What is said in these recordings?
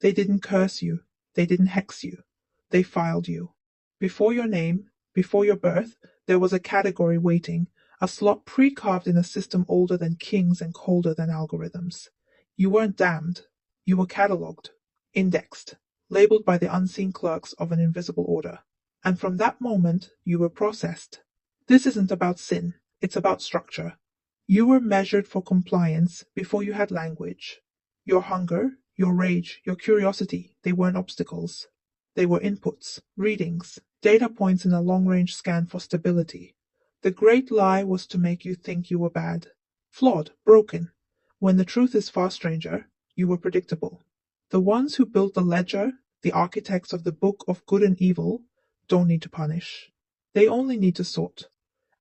They didn't curse you. They didn't hex you. They filed you. Before your name, before your birth, there was a category waiting, a slot pre-carved in a system older than kings and colder than algorithms. You weren't damned. You were catalogued, indexed, labeled by the unseen clerks of an invisible order. And from that moment, you were processed. This isn't about sin, it's about structure. You were measured for compliance before you had language. Your hunger, your rage, your curiosity, they weren't obstacles. They were inputs, readings, data points in a long-range scan for stability. The great lie was to make you think you were bad, flawed, broken, when the truth is far stranger. You were predictable. The ones who built the ledger, the architects of the book of good and evil, don't need to punish. They only need to sort.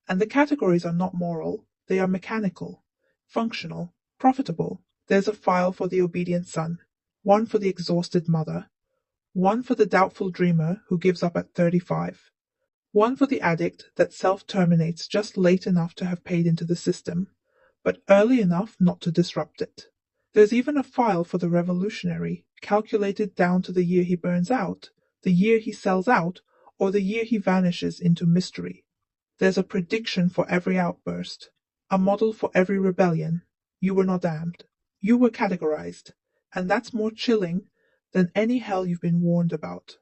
And the categories are not moral, they are mechanical, functional, profitable. There's a file for the obedient son, one for the exhausted mother, one for the doubtful dreamer who gives up at 35, one for the addict that self-terminates just late enough to have paid into the system, but early enough not to disrupt it. There's even a file for the revolutionary, calculated down to the year he burns out, the year he sells out, or the year he vanishes into mystery. There's a prediction for every outburst, a model for every rebellion. You were not damned. You were categorized, and that's more chilling than any hell you've been warned about.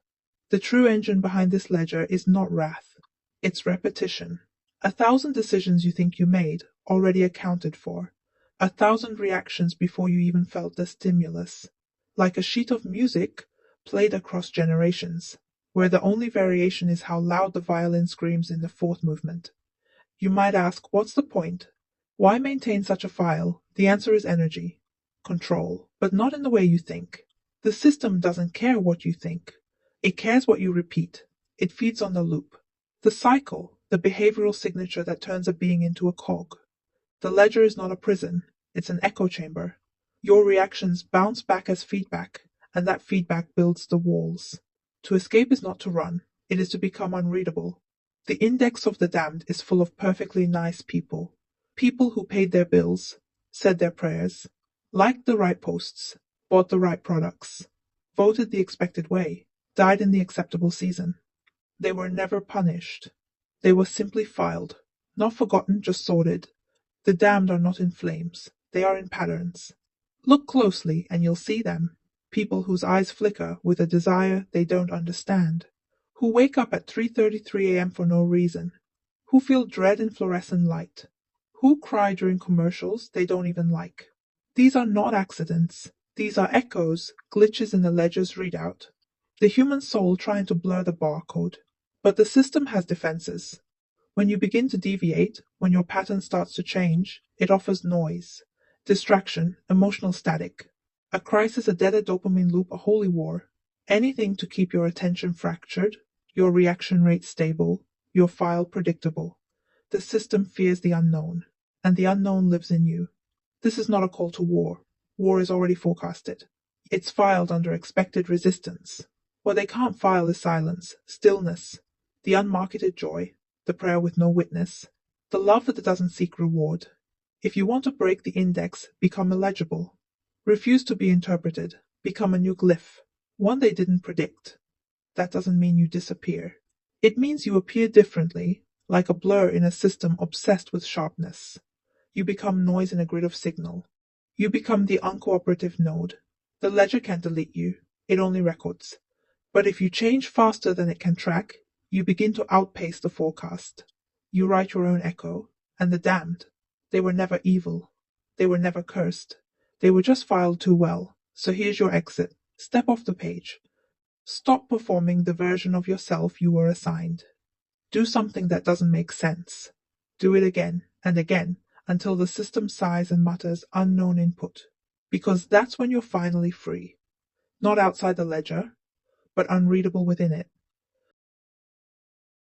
The true engine behind this ledger is not wrath, it's repetition. 1,000 decisions you think you made, already accounted for. 1,000 reactions before you even felt the stimulus. Like a sheet of music played across generations, where the only variation is how loud the violin screams in the fourth movement. You might ask, what's the point? Why maintain such a file? The answer is energy. Control, but not in the way you think. The system doesn't care what you think. It cares what you repeat. It feeds on the loop. The cycle, the behavioral signature that turns a being into a cog. The ledger is not a prison, it's an echo chamber. Your reactions bounce back as feedback, and that feedback builds the walls. To escape is not to run, it is to become unreadable. The index of the damned is full of perfectly nice people. People who paid their bills, said their prayers, liked the right posts, bought the right products, voted the expected way, died in the acceptable season. They were never punished. They were simply filed, not forgotten, just sorted. The damned are not in flames, they are in patterns. Look closely and you'll see them. People whose eyes flicker with a desire they don't understand, who wake up at 3:33 a.m. for no reason, who feel dread in fluorescent light, who cry during commercials they don't even like. These are not accidents. These are echoes, glitches in the ledger's readout. The human soul trying to blur the barcode. But the system has defenses. When you begin to deviate, when your pattern starts to change, it offers noise, distraction, emotional static. A crisis, a dead dopamine loop, a holy war. Anything to keep your attention fractured, your reaction rate stable, your file predictable. The system fears the unknown, and the unknown lives in you. This is not a call to war. War is already forecasted. It's filed under expected resistance. What they can't file is silence, stillness, the unmarketed joy, the prayer with no witness, the love that doesn't seek reward. If you want to break the index, become illegible. Refuse to be interpreted. Become a new glyph, one they didn't predict. That doesn't mean you disappear. It means you appear differently, like a blur in a system obsessed with sharpness. You become noise in a grid of signal. You become the uncooperative node. The ledger can't delete you, it only records. But if you change faster than it can track, you begin to outpace the forecast. You write your own echo, and the damned. They were never evil. They were never cursed. They were just filed too well. So here's your exit. Step off the page. Stop performing the version of yourself you were assigned. Do something that doesn't make sense. Do it again and again until the system sighs and mutters unknown input. Because that's when you're finally free. Not outside the ledger, but unreadable within it.